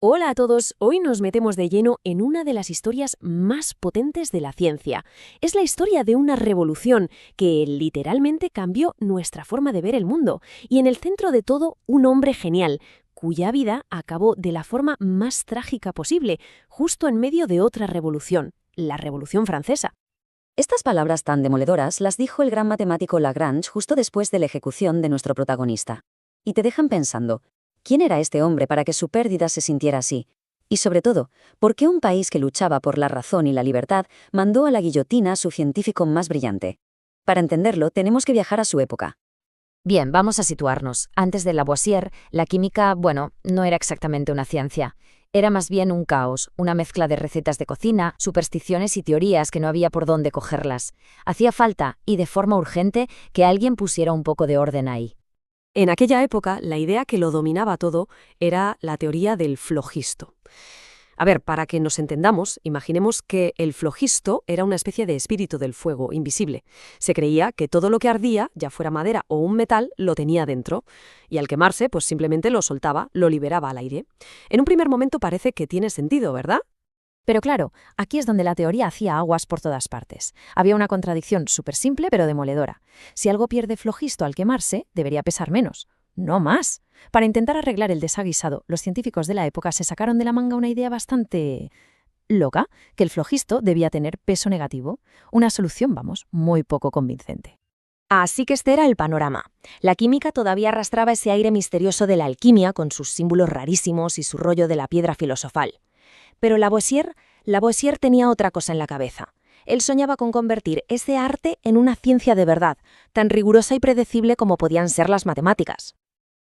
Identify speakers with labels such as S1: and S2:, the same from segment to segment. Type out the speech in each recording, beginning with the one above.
S1: Hola a todos, hoy nos metemos de lleno en una de las historias más potentes de la ciencia. Es la historia de una revolución que literalmente cambió nuestra forma de ver el mundo. Y en el centro de todo, un hombre genial, cuya vida acabó de la forma más trágica posible, justo en medio de otra revolución, la Revolución Francesa.
S2: Estas palabras tan demoledoras las dijo el gran matemático Lagrange justo después de la ejecución de nuestro protagonista. Y te dejan pensando, ¿quién era este hombre para que su pérdida se sintiera así? Y sobre todo, ¿por qué un país que luchaba por la razón y la libertad mandó a la guillotina a su científico más brillante? Para entenderlo, tenemos que viajar a su época.
S3: Bien, vamos a situarnos. Antes de Lavoisier, la química, no era exactamente una ciencia. Era más bien un caos, una mezcla de recetas de cocina, supersticiones y teorías que no había por dónde cogerlas. Hacía falta, y de forma urgente, que alguien pusiera un poco de orden ahí.
S1: En aquella época, la idea que lo dominaba todo era la teoría del flogisto. A ver, para que nos entendamos, imaginemos que el flogisto era una especie de espíritu del fuego, invisible. Se creía que todo lo que ardía, ya fuera madera o un metal, lo tenía dentro, y al quemarse, pues simplemente lo soltaba, lo liberaba al aire. En un primer momento parece que tiene sentido, ¿verdad?
S3: Pero claro, aquí es donde la teoría hacía aguas por todas partes. Había una contradicción súper simple pero demoledora. Si algo pierde flogisto al quemarse, debería pesar menos. No más. Para intentar arreglar el desaguisado, los científicos de la época se sacaron de la manga una idea bastante loca, que el flogisto debía tener peso negativo. Una solución, muy poco convincente.
S4: Así que este era el panorama. La química todavía arrastraba ese aire misterioso de la alquimia con sus símbolos rarísimos y su rollo de la piedra filosofal. Pero Lavoisier tenía otra cosa en la cabeza. Él soñaba con convertir ese arte en una ciencia de verdad, tan rigurosa y predecible como podían ser las matemáticas.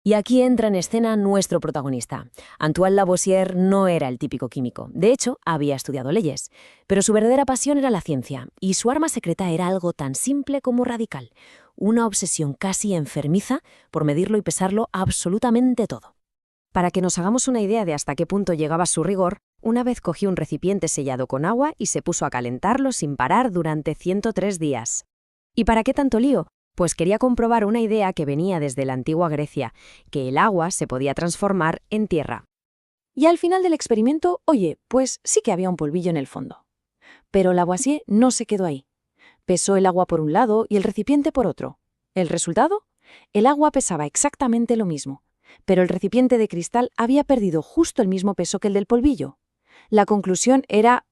S1: Y aquí entra en escena nuestro protagonista. Antoine Lavoisier no era el típico químico. De hecho, había estudiado leyes. Pero su verdadera pasión era la ciencia, y su arma secreta era algo tan simple como radical. Una obsesión casi enfermiza por medirlo y pesarlo absolutamente todo. Para que nos hagamos una idea de hasta qué punto llegaba su rigor, una vez cogió un recipiente sellado con agua y se puso a calentarlo sin parar durante 103 días. ¿Y para qué tanto lío? Pues quería comprobar una idea que venía desde la antigua Grecia, que el agua se podía transformar en tierra. Y al final del experimento, pues sí que había un polvillo en el fondo. Pero Lavoisier no se quedó ahí. Pesó el agua por un lado y el recipiente por otro. ¿El resultado? El agua pesaba exactamente lo mismo, pero el recipiente de cristal había perdido justo el mismo peso que el del polvillo. La conclusión era,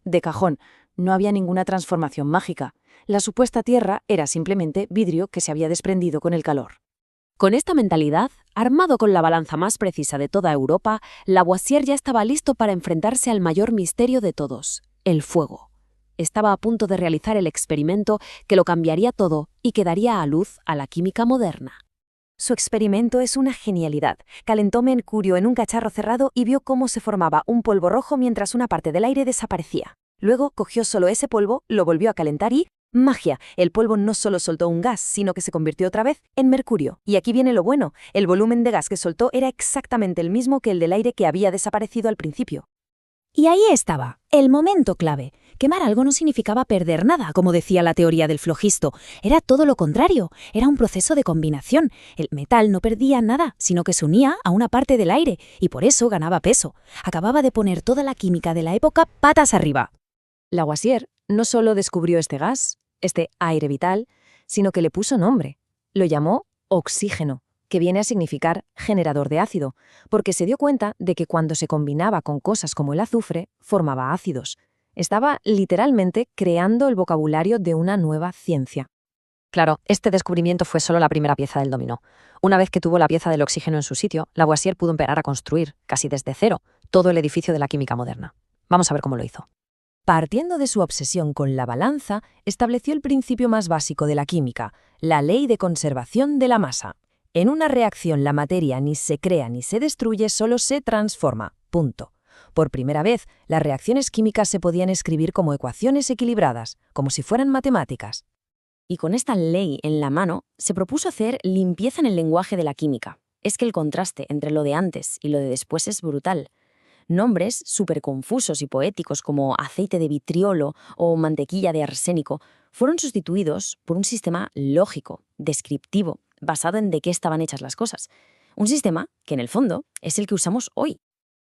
S1: de cajón, no había ninguna transformación mágica. La supuesta tierra era simplemente vidrio que se había desprendido con el calor. Con esta mentalidad, armado con la balanza más precisa de toda Europa, Lavoisier ya estaba listo para enfrentarse al mayor misterio de todos, el fuego. Estaba a punto de realizar el experimento que lo cambiaría todo y que daría a luz a la química moderna.
S4: Su experimento es una genialidad. Calentó mercurio en un cacharro cerrado y vio cómo se formaba un polvo rojo mientras una parte del aire desaparecía. Luego cogió solo ese polvo, lo volvió a calentar y ¡magia! El polvo no solo soltó un gas, sino que se convirtió otra vez en mercurio. Y aquí viene lo bueno, el volumen de gas que soltó era exactamente el mismo que el del aire que había desaparecido al principio.
S5: Y ahí estaba, el momento clave. Quemar algo no significaba perder nada, como decía la teoría del flogisto. Era todo lo contrario, era un proceso de combinación. El metal no perdía nada, sino que se unía a una parte del aire, y por eso ganaba peso. Acababa de poner toda la química de la época patas arriba.
S1: Lavoisier no solo descubrió este gas, este aire vital, sino que le puso nombre. Lo llamó oxígeno, que viene a significar generador de ácido, porque se dio cuenta de que cuando se combinaba con cosas como el azufre, formaba ácidos. Estaba literalmente creando el vocabulario de una nueva ciencia.
S3: Claro, este descubrimiento fue solo la primera pieza del dominó. Una vez que tuvo la pieza del oxígeno en su sitio, Lavoisier pudo empezar a construir, casi desde cero, todo el edificio de la química moderna. Vamos a ver cómo lo hizo.
S1: Partiendo de su obsesión con la balanza, estableció el principio más básico de la química, la ley de conservación de la masa. En una reacción la materia ni se crea ni se destruye, solo se transforma. Punto. Por primera vez, las reacciones químicas se podían escribir como ecuaciones equilibradas, como si fueran matemáticas. Y con esta ley en la mano, se propuso hacer limpieza en el lenguaje de la química. Es que el contraste entre lo de antes y lo de después es brutal. Nombres súper confusos y poéticos como aceite de vitriolo o mantequilla de arsénico fueron sustituidos por un sistema lógico, descriptivo, basado en de qué estaban hechas las cosas. Un sistema que, en el fondo, es el que usamos hoy.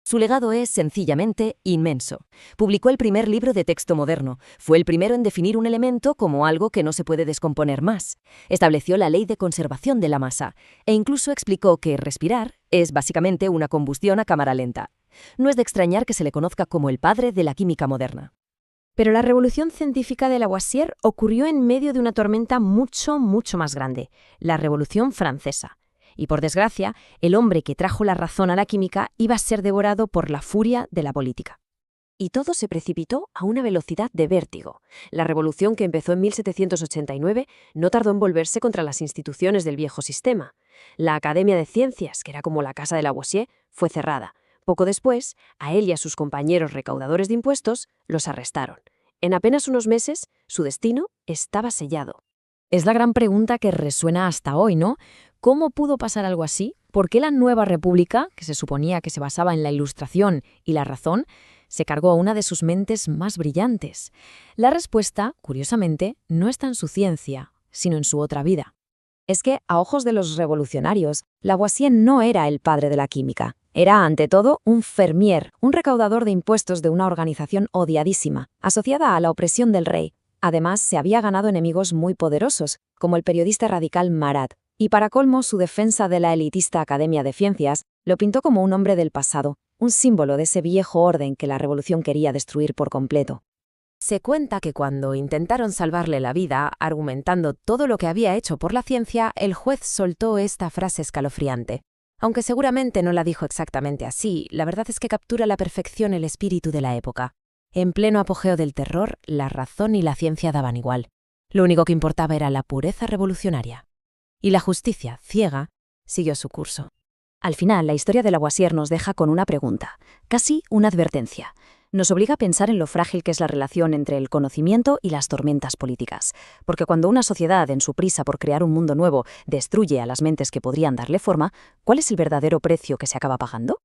S6: Su legado es sencillamente inmenso. Publicó el primer libro de texto moderno. Fue el primero en definir un elemento como algo que no se puede descomponer más. Estableció la ley de conservación de la masa e incluso explicó que respirar es básicamente una combustión a cámara lenta. No es de extrañar que se le conozca como el padre de la química moderna.
S3: Pero la revolución científica de Lavoisier ocurrió en medio de una tormenta mucho más grande, la Revolución Francesa. Y por desgracia, el hombre que trajo la razón a la química iba a ser devorado por la furia de la política.
S1: Y todo se precipitó a una velocidad de vértigo. La revolución, que empezó en 1789, no tardó en volverse contra las instituciones del viejo sistema. La Academia de Ciencias, que era como la casa de Lavoisier, fue cerrada. Poco después, a él y a sus compañeros recaudadores de impuestos los arrestaron. En apenas unos meses, su destino estaba sellado.
S3: Es la gran pregunta que resuena hasta hoy, ¿no? ¿Cómo pudo pasar algo así? ¿Por qué la nueva república, que se suponía que se basaba en la Ilustración y la razón, se cargó a una de sus mentes más brillantes? La respuesta, curiosamente, no está en su ciencia, sino en su otra vida.
S2: Es que, a ojos de los revolucionarios, Lavoisier no era el padre de la química. Era, ante todo, un fermier, un recaudador de impuestos de una organización odiadísima, asociada a la opresión del rey. Además, se había ganado enemigos muy poderosos, como el periodista radical Marat, y para colmo, su defensa de la elitista Academia de Ciencias lo pintó como un hombre del pasado, un símbolo de ese viejo orden que la revolución quería destruir por completo.
S3: Se cuenta que cuando intentaron salvarle la vida, argumentando todo lo que había hecho por la ciencia, el juez soltó esta frase escalofriante. Aunque seguramente no la dijo exactamente así, la verdad es que captura a la perfección el espíritu de la época. En pleno apogeo del terror, la razón y la ciencia daban igual. Lo único que importaba era la pureza revolucionaria. Y la justicia, ciega, siguió su curso.
S2: Al final, la historia de Lavoisier nos deja con una pregunta, casi una advertencia. Nos obliga a pensar en lo frágil que es la relación entre el conocimiento y las tormentas políticas. Porque cuando una sociedad, en su prisa por crear un mundo nuevo, destruye a las mentes que podrían darle forma, ¿cuál es el verdadero precio que se acaba pagando?